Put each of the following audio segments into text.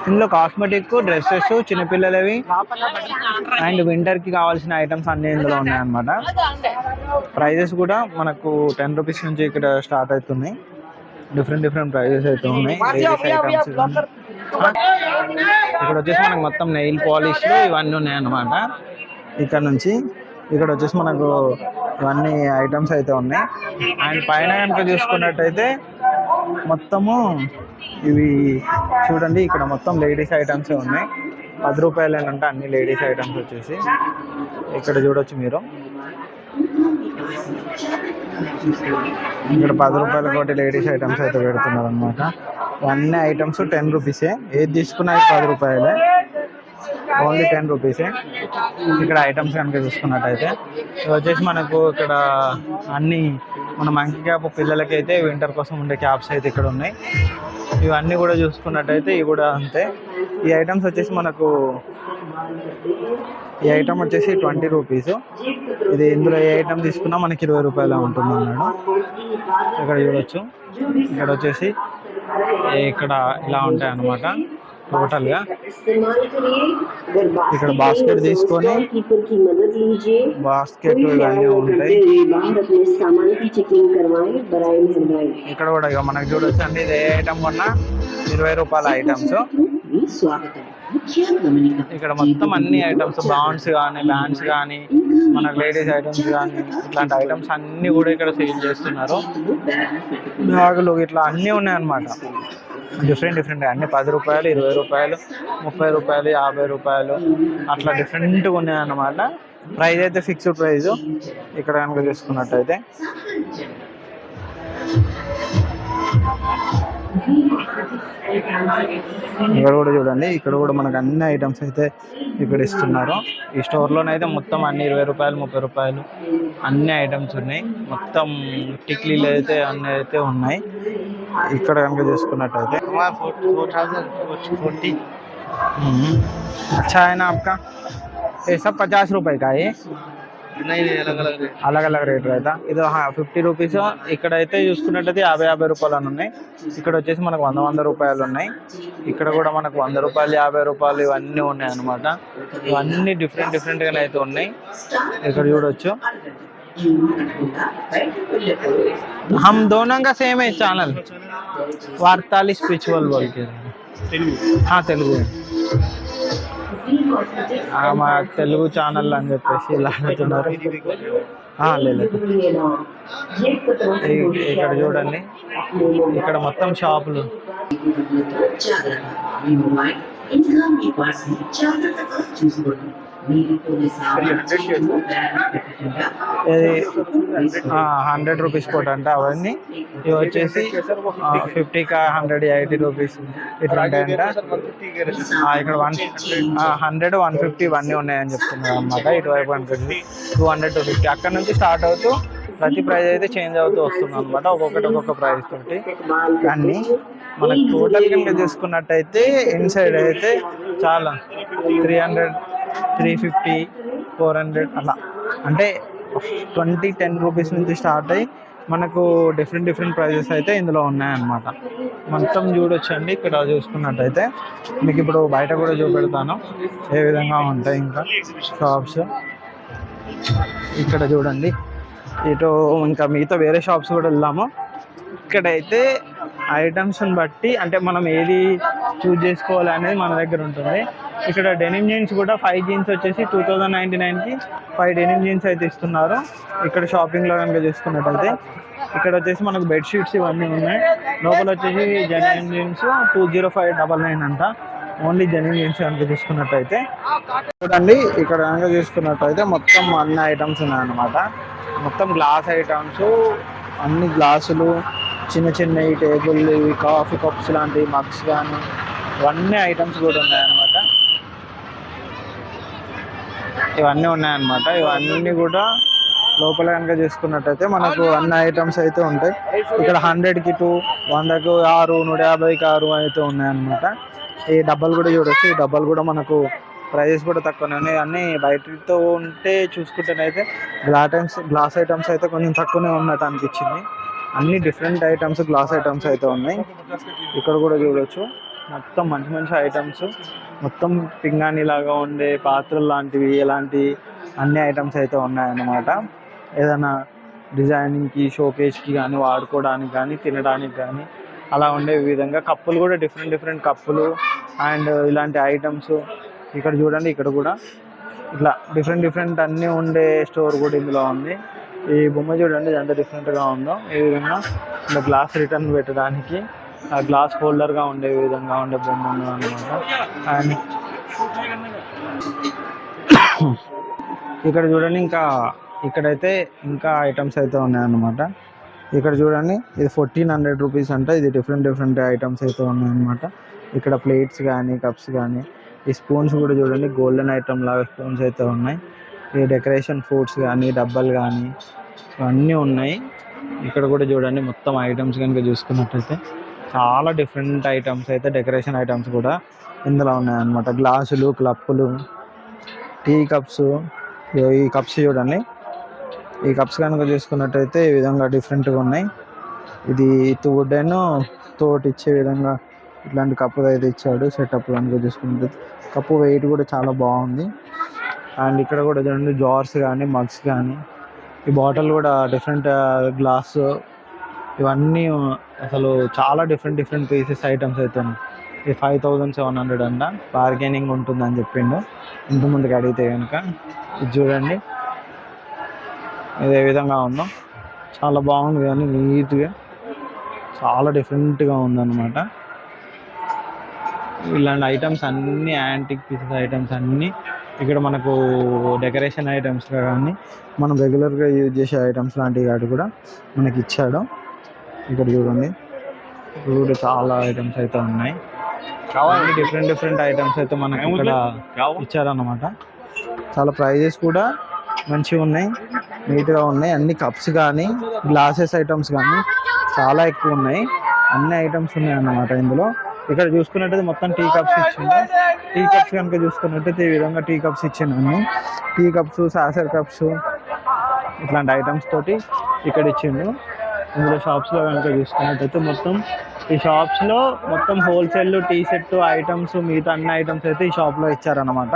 ఇందులో cosmetic, dresses, చిన్నపిల్లలవి and వింటర్కి కావాల్సిన items అన్నీ ఇందులో ఉన్నాయన్నమాట. ప్రైజెస్ కూడా మనకు 10 రూపీస్ నుంచి ఇక్కడ స్టార్ట్ అవుతున్నాయి. డిఫరెంట్ ప్రైజెస్ అయితే ఉన్నాయి. లేడీస్ ఐటమ్స్ ఇక్కడ వచ్చేసి మనకు మొత్తం నెయిల్ పాలిష్లు ఇవన్నీ ఉన్నాయన్నమాట. ఇక్కడ వచ్చేసి మనకు ఇవన్నీ ఐటమ్స్ అయితే ఉన్నాయి. అండ్ పైన కనుక చూసుకున్నట్టయితే మొత్తము ఇవి చూడండి, ఇక్కడ మొత్తం లేడీస్ ఐటమ్స్ ఉన్నాయి. 10 రూపాయలేనంటే అన్ని లేడీస్ ఐటమ్స్ వచ్చేసి ఇక్కడ చూడొచ్చు మీరు. ఇక్కడ 10 రూపాయల కోటి లేడీస్ ఐటమ్స్ అయితే పెడుతున్నారు అనమాట. అన్ని ఐటమ్స్ 10 రూపీసే. ఏది తీసుకున్నా 10 రూపాయలే, ఓన్లీ 10 రూపీసే. ఇక్కడ ఐటమ్స్ కనుక చూసుకున్నట్టయితే వచ్చేసి మనకు ఇక్కడ అన్ని మన మంకీ క్యాప్ పిల్లలకైతే వింటర్ కోసం ఉండే క్యాప్స్ అయితే ఇక్కడ ఉన్నాయి. ఇవన్నీ కూడా చూసుకున్నట్టయితే ఇవి కూడా అంతే. ఈ ఐటమ్స్ వచ్చేసి మనకు ఈ ఐటమ్ వచ్చేసి 20 రూపీస్. ఇది ఇందులో ఏ ఐటమ్ తీసుకున్నా మనకి 20 రూపాయలు ఉంటుంది అన్నాడు. ఇక్కడ చూడొచ్చు. ఇక్కడ వచ్చేసి ఇక్కడ ఇలా ఉంటాయి అన్నమాట టోటల్గా. ఇక్కడ బాస్కెట్ తీసుకొని బాస్కెట్ ఇవన్నీ ఉంటాయి. ఇక్కడ కూడా ఇక మనకు చూడొచ్చు అండి, ఇది ఏ ఐటమ్ కొన్నా 20 రూపాయల ఐటమ్స్. ఇక్కడ మొత్తం అన్ని ఐటమ్స్ బ్రాండ్స్ కానీ బ్యాండ్స్ కానీ మనకు లేడీస్ ఐటమ్స్ కానీ ఇట్లాంటి ఐటమ్స్ అన్నీ కూడా ఇక్కడ సేల్ చేస్తున్నారు. బ్యాగులు ఇట్లా అన్నీ ఉన్నాయన్నమాట. డిఫరెంట్ అన్ని 10 రూపాయలు, 20 రూపాయలు, 30 రూపాయలు, 50 రూపాయలు అట్లా డిఫరెంట్గా ఉన్నాయన్నమాట. ప్రైస్ అయితే ఫిక్స్డ్ ప్రైస్. ఇక్కడ కనుక చూసుకున్నట్టయితే ఇక్కడ కూడా చూడండి, ఇక్కడ కూడా మనకు అన్ని ఐటమ్స్ అయితే ఇక్కడ ఇస్తున్నారు. ఈ స్టోర్లోనైతే మొత్తం అన్ని 20 రూపాయలు, 30 రూపాయలు అన్ని ఐటమ్స్ ఉన్నాయి. మొత్తం టిక్లీలు అయితే అన్నీ అయితే ఉన్నాయి. ఇక్కడ కనుక చూసుకున్నట్టయితే 4040 अच्छा है ना आपका? ये सब 50 रुपये का है. अलग अलग रेट रहता. ఇది 50 రూపీస్. ఇక్కడైతే చూసుకున్నట్టయితే 50 రూపాయలు అని ఉన్నాయి. ఇక్కడ వచ్చేసి మనకు 100 రూపాయలు ఉన్నాయి. ఇక్కడ కూడా మనకు 100 రూపాయలు, 50 రూపాయలు ఇవన్నీ ఉన్నాయి అన్నమాట. ఇవన్నీ డిఫరెంట్గానే అయితే ఉన్నాయి. ఇక్కడ చూడొచ్చు. हम दोनों का सेम है चैनल, वार्ताली स्पिरिचुअल बोल के. हाँ तेलुगु మా తెలుగు ఛానల్ అని చెప్పేసి ఇలా అంటున్నారు. లేదు ఇక్కడ చూడండి, ఇక్కడ మొత్తం షాపులు. ఇది 100 రూపీస్ కోట్ అంట అవన్నీ. ఇవి వచ్చేసి 50కా 100, 80 రూపీస్ ఇట్లా ఉంటాయంట. ఇక్కడ 100, 150 ఇవన్నీ ఉన్నాయని చెప్తున్నారు అన్నమాట. ఇటువైపు 150, 200, 250 అక్కడ నుంచి స్టార్ట్ అవుతూ ప్రతి ప్రైజ్ అయితే చేంజ్ అవుతూ వస్తుంది అనమాట. ఒక్కొక్క ప్రైజ్ తోటి అన్నీ మనకు టోటల్ కింద చూసుకున్నట్టయితే ఇన్సైడ్ అయితే చాలా 300, 350, 400 అలా, అంటే 10 రూపీస్ నుంచి స్టార్ట్ అయ్యి మనకు డిఫరెంట్ ప్రైజెస్ అయితే ఇందులో ఉన్నాయన్నమాట. మొత్తం చూడొచ్చండి. ఇక్కడ చూసుకున్నట్టయితే మీకు ఇప్పుడు బయట కూడా చూపెడతాను ఏ విధంగా ఉంటాయి ఇంకా షాప్స్. ఇక్కడ చూడండి, ఇటు ఇంకా మిగతా వేరే షాప్స్ కూడా వెళ్దాము. ఇక్కడైతే ఐటమ్స్ని బట్టి అంటే మనం ఏది చూజ్ చేసుకోవాలి అనేది మన దగ్గర ఉంటుంది. ఇక్కడ డెనిమ్ జీన్స్ కూడా 5 జీన్స్ వచ్చేసి 2099కి 5 డెనిమ్ జీన్స్ అయితే ఇస్తున్నారు. ఇక్కడ షాపింగ్లో కనుక చూసుకున్నట్టయితే ఇక్కడ వచ్చేసి మనకు బెడ్షీట్స్ ఇవన్నీ ఉన్నాయి. లోపల వచ్చేసి డెనిమ్ జీన్స్ 20599 అంట. ఓన్లీ డెనిమ్ జీన్స్ కనుక చూసుకున్నట్టయితే చూడండి. ఇక్కడ కనుక చూసుకున్నట్టయితే మొత్తం అన్ని ఐటమ్స్ ఉన్నాయన్నమాట. మొత్తం గ్లాస్ ఐటమ్స్, అన్ని గ్లాసులు, చిన్న టేబుల్, ఇవి కాఫీ కప్స్ లాంటి మగ్స్ కానీ ఇవన్నీ ఐటమ్స్ కూడా ఉన్నాయన్నమాట. ఇవన్నీ కూడా లోపల కనుక చూసుకున్నట్టయితే మనకు అన్ని ఐటమ్స్ అయితే ఉంటాయి. ఇక్కడ 100కి 2, 100కి 6, 150కి 6 అయితే ఉన్నాయన్నమాట. ఈ డబ్బాలు కూడా చూడొచ్చు. ఈ డబ్బాలు కూడా మనకు ప్రైజెస్ కూడా తక్కువనే ఉన్నాయి. అన్నీ బయటతో ఉంటే చూసుకుంటేనైతే గ్లాస్ ఐటమ్స్ అయితే కొంచెం తక్కువనే ఉన్నట్టు అనిపించింది. అన్ని డిఫరెంట్ ఐటమ్స్ గ్లాస్ ఐటమ్స్ అయితే ఉన్నాయి. ఇక్కడ కూడా చూడొచ్చు. మొత్తం మంచి మంచి ఐటమ్స్, మొత్తం పింగాణి లాగా ఉండే పాత్రలు లాంటివి ఇలాంటి అన్ని ఐటమ్స్ అయితే ఉన్నాయన్నమాట. ఏదైనా డిజైనింగ్కి షోకేస్కి కానీ వాడుకోవడానికి కానీ తినడానికి కానీ అలా ఉండే విధంగా కప్పులు కూడా డిఫరెంట్ కప్పులు అండ్ ఇలాంటి ఐటమ్స్. ఇక్కడ చూడండి, ఇక్కడ కూడా ఇట్లా డిఫరెంట్ అన్నీ ఉండే స్టోర్ కూడా ఇందులో ఉంది. ఈ బొమ్మ చూడండి ఎంత డిఫరెంట్గా ఉందో. ఈ విధంగా ఇలా గ్లాస్ రిటర్న్ పెట్టడానికి ఆ గ్లాస్ హోల్డర్గా ఉండే విధంగా ఉండే బొమ్మ ఉన్నదన్నమాట. అండ్ ఇక్కడ చూడండి, ఇక్కడైతే ఇంకా ఐటమ్స్ అయితే ఉన్నాయన్నమాట. ఇక్కడ చూడండి, ఇది 1400 రూపీస్ అంట. ఇది డిఫరెంట్ ఐటమ్స్ అయితే ఉన్నాయన్నమాట. ఇక్కడ ప్లేట్స్ కానీ కప్స్ కానీ, ఈ స్పూన్స్ కూడా చూడండి గోల్డెన్ ఐటమ్ లాగా స్పూన్స్ అయితే ఉన్నాయి. ఈ డెకరేషన్ ఫ్రూట్స్ కానీ డబ్బాలు కానీ ఇవన్నీ ఉన్నాయి. ఇక్కడ కూడా చూడండి మొత్తం ఐటమ్స్ కనుక చూసుకున్నట్టయితే చాలా డిఫరెంట్ ఐటమ్స్ అయితే డెకరేషన్ ఐటమ్స్ కూడా ఇందులో ఉన్నాయన్నమాట. గ్లాసులు, క్లప్పులు, టీ కప్స్. ఈ కప్స్ చూడండి, ఈ కప్స్ కనుక చూసుకున్నట్టయితే ఈ విధంగా డిఫరెంట్గా ఉన్నాయి. ఇది వుడెన్ తోటి ఇచ్చే విధంగా ఇట్లాంటి కప్పు అయితే ఇచ్చాడు సెటప్ కనుక చూసుకుంటే. కప్పు వెయిట్ కూడా చాలా బాగుంది. అండ్ ఇక్కడ కూడా చూడండి జార్స్ కానీ మగ్స్ కానీ, ఈ బాటిల్ కూడా డిఫరెంట్ గ్లాస్, ఇవన్నీ అసలు చాలా డిఫరెంట్ పీసెస్ ఐటమ్స్ అయితే ఉన్నాయి. ఇది 5700 అంట. బార్గెనింగ్ ఉంటుందని చెప్పిండు ఇంతకుముందుకు అడిగితే కనుక. ఇది చూడండి ఇది ఏ విధంగా ఉందో, చాలా బాగుంది కానీ నీట్గా చాలా డిఫరెంట్గా ఉందన్నమాట. ఇలాంటి ఐటమ్స్ అన్నీ యాంటిక్ పీసెస్ ఐటమ్స్ అన్నీ ఇక్కడ మనకు డెకరేషన్ ఐటమ్స్ కానీ మనం రెగ్యులర్గా యూజ్ చేసే ఐటమ్స్ లాంటివి వాటి కూడా మనకి ఇచ్చాడు. ఇక్కడ చూడండి, ఇప్పుడు కూడా చాలా ఐటమ్స్ అయితే ఉన్నాయి. డిఫరెంట్ ఐటమ్స్ అయితే మనకి ఇక్కడ ఇచ్చారన్నమాట. చాలా ప్రైజెస్ కూడా మంచిగా ఉన్నాయి, నీట్గా ఉన్నాయి. అన్ని కప్స్ కానీ గ్లాసెస్ ఐటమ్స్ కానీ చాలా ఎక్కువ ఉన్నాయి. అన్ని ఐటమ్స్ ఉన్నాయి అన్నమాట ఇందులో. ఇక్కడ చూసుకున్నట్టయితే మొత్తం టీ కప్స్ ఇచ్చిండు. టీ కప్స్ కనుక చూసుకున్నట్టయితే ఈ విధంగా టీ కప్స్ ఇచ్చిండు. టీ కప్స్, సాసర్ కప్స్ ఇట్లాంటి ఐటమ్స్ తోటి ఇక్కడ ఇచ్చిండు. ఇందులో షాప్స్లో కనుక చూసుకున్నట్టయితే మొత్తం ఈ షాప్స్లో మొత్తం హోల్సేల్ టీ సెట్ ఐటమ్స్ మిగతా అన్ని ఐటమ్స్ అయితే ఈ షాప్లో ఇచ్చారనమాట.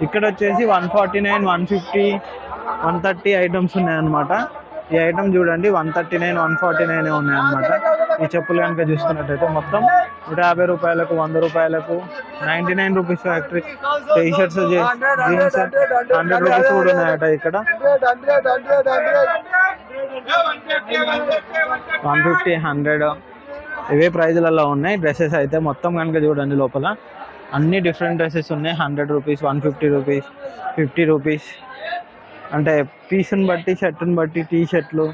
ఇక్కడ వచ్చేసి 149, 150, 130 ఐటమ్స్ ఉన్నాయన్నమాట. ఈ ఐటమ్ చూడండి 139, 149 ఉన్నాయన్నమాట. ఈ చెప్పులు కనుక చూసుకున్నట్టయితే మొత్తం 150 రూపాయలకు, 100 రూపాయలకు, 99 rupees factory T shirts, jeans 100 rupees కూడా ఉన్నాయట. ఇక్కడ 150, 100 ఇవే ప్రైజ్లలో ఉన్నాయి. డ్రెస్సెస్ అయితే మొత్తం కనుక చూడండి లోపల అన్ని డిఫరెంట్ డ్రెస్సెస్ ఉన్నాయి. 100 రూపీస్, 150 రూపీస్, 50 రూపీస్ అంటే పీస్ని బట్టి షర్ట్ని బట్టి టీ షర్ట్లు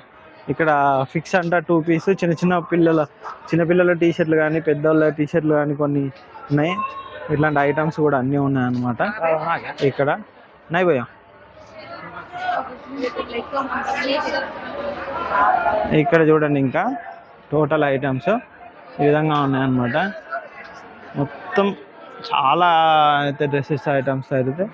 ఇక్కడ ఫిక్స్ అంట. 2 పీస్ చిన్నపిల్లల టీ షర్ట్లు కానీ పెద్దవాళ్ళ టీ షర్ట్లు కానీ కొన్ని ఉన్నాయి. ఇట్లాంటి ఐటమ్స్ కూడా అన్నీ ఉన్నాయన్నమాట ఇక్కడ. నై భయ్యా, ఇక్కడ చూడండి ఇంకా టోటల్ ఐటమ్స్ ఈ విధంగా ఉన్నాయన్నమాట. మొత్తం చాలా అయితే డ్రెస్సెస్ ఐటమ్స్ అయితే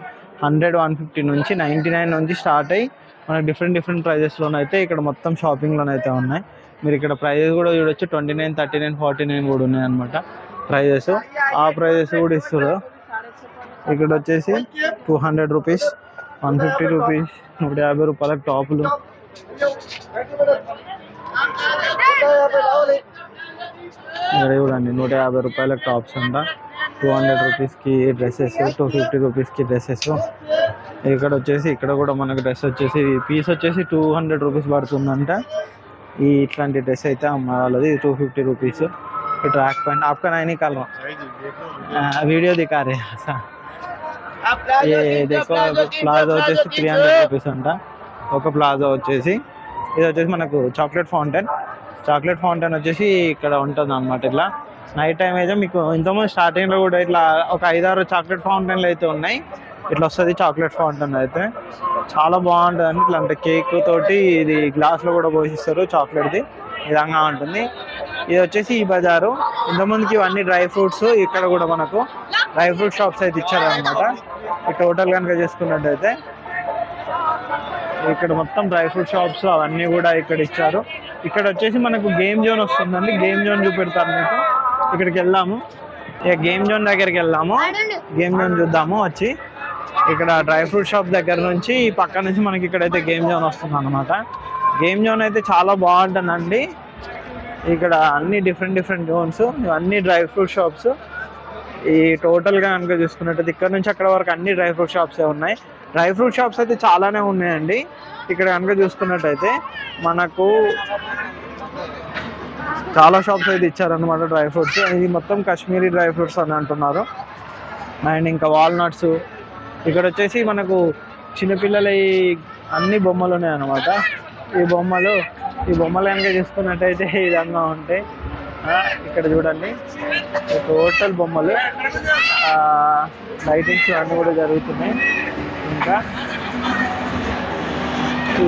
100, 150 నుంచి 99 నుంచి స్టార్ట్ అయ్యి మనకి డిఫరెంట్ ప్రైజెస్లోనైతే ఇక్కడ మొత్తం షాపింగ్లోనైతే ఉన్నాయి. మీరు ఇక్కడ ప్రైజెస్ కూడా చూడొచ్చు. 29, 39, 49 కూడా ఉన్నాయన్నమాట ప్రైజెస్. ఆ ప్రైజెస్ కూడా ఇస్తారు. ఇక్కడ వచ్చేసి 200 రూపీస్, 150 రూపీస్, 150 రూపాయలకు టాపులు. ఇక్కడ చూడండి 150 రూపాయలకు టాప్స్ అంట. 200 రూపీస్కి డ్రెస్సెస్, 250 రూపీస్కి డ్రెస్సెస్. ఇక్కడ వచ్చేసి ఇక్కడ కూడా మనకు డ్రెస్ వచ్చేసి పీస్ వచ్చేసి 200 రూపీస్ పడుతుందంట. ఇట్లాంటి డ్రెస్ అయితే అమ్మ వాళ్ళది 250 రూపీస్. ఈ ట్రాక్ ప్యాంట్ आपका नहीं निकाल वीडियो दिखा रहे ये देखो. ప్లాజో వచ్చేసి 300 రూపీస్ అంట ఒక ప్లాజో వచ్చేసి. ఇది వచ్చేసి మనకు చాక్లెట్ ఫౌంటైన్ వచ్చేసి ఇక్కడ ఉంటుంది అన్నమాట. ఇట్లా నైట్ టైం అయితే మీకు ఇంతకుముందు స్టార్టింగ్లో కూడా ఇట్లా ఒక 5-6 చాక్లెట్ ఫౌంటైన్లు అయితే ఉన్నాయి. ఇట్లా వస్తుంది చాక్లెట్ ఫౌంటైన్ అయితే చాలా బాగుంటుంది అండి. ఇట్లా అంటే కేక్ తోటి ఇది గ్లాస్లో కూడా పోషిస్తారు చాక్లెట్ది విధంగా ఉంటుంది. ఇది వచ్చేసి ఈ బజారు. ఇంతకుముందుకి ఇవన్నీ డ్రై ఫ్రూట్స్. ఇక్కడ కూడా మనకు డ్రై ఫ్రూట్ షాప్స్ అయితే ఇచ్చారనమాట. ఈ టోటల్ కనుక చేసుకున్నట్టయితే ఇక్కడ మొత్తం డ్రై ఫ్రూట్ షాప్స్ అవన్నీ కూడా ఇక్కడ ఇచ్చారు. ఇక్కడ వచ్చేసి మనకు గేమ్ జోన్ వస్తుందండి. గేమ్ జోన్ చూపెడతారు మీకు. ఇక్కడికి వెళ్దాము. ఇక గేమ్ జోన్ దగ్గరికి వెళ్దాము, గేమ్ జోన్ చూద్దాము వచ్చి. ఇక్కడ డ్రై ఫ్రూట్ షాప్ దగ్గర నుంచి ఈ పక్క నుంచి మనకి ఇక్కడైతే గేమ్ జోన్ వస్తుంది అనమాట. గేమ్ జోన్ అయితే చాలా బాగుంటుందండి. ఇక్కడ అన్ని డిఫరెంట్ జోన్స్, ఇవన్నీ డ్రై ఫ్రూట్ షాప్స్. ఈ టోటల్గా కనుక చూసుకున్నట్టయితే ఇక్కడ నుంచి అక్కడ వరకు అన్ని డ్రై ఫ్రూట్ షాప్సే ఉన్నాయి. డ్రై ఫ్రూట్ షాప్స్ అయితే చాలానే ఉన్నాయండి. ఇక్కడ కనుక చూసుకున్నట్టయితే మనకు చాలా షాప్స్ అయితే ఇచ్చారనమాట డ్రై ఫ్రూట్స్. ఇది మొత్తం కాశ్మీరీ డ్రై ఫ్రూట్స్ అని అంటున్నారు. అండ్ ఇంకా వాల్నట్స్. ఇక్కడ వచ్చేసి మనకు చిన్నపిల్లల అన్ని బొమ్మలు ఉన్నాయన్నమాట. ఈ బొమ్మలు కనుక చూసుకున్నట్టయితే ఈ విధంగా ఉంటాయి. ఇక్కడ చూడండి టోటల్ బొమ్మలు, లైటింగ్స్ అన్నీ కూడా జరుగుతున్నాయి. ఇంకా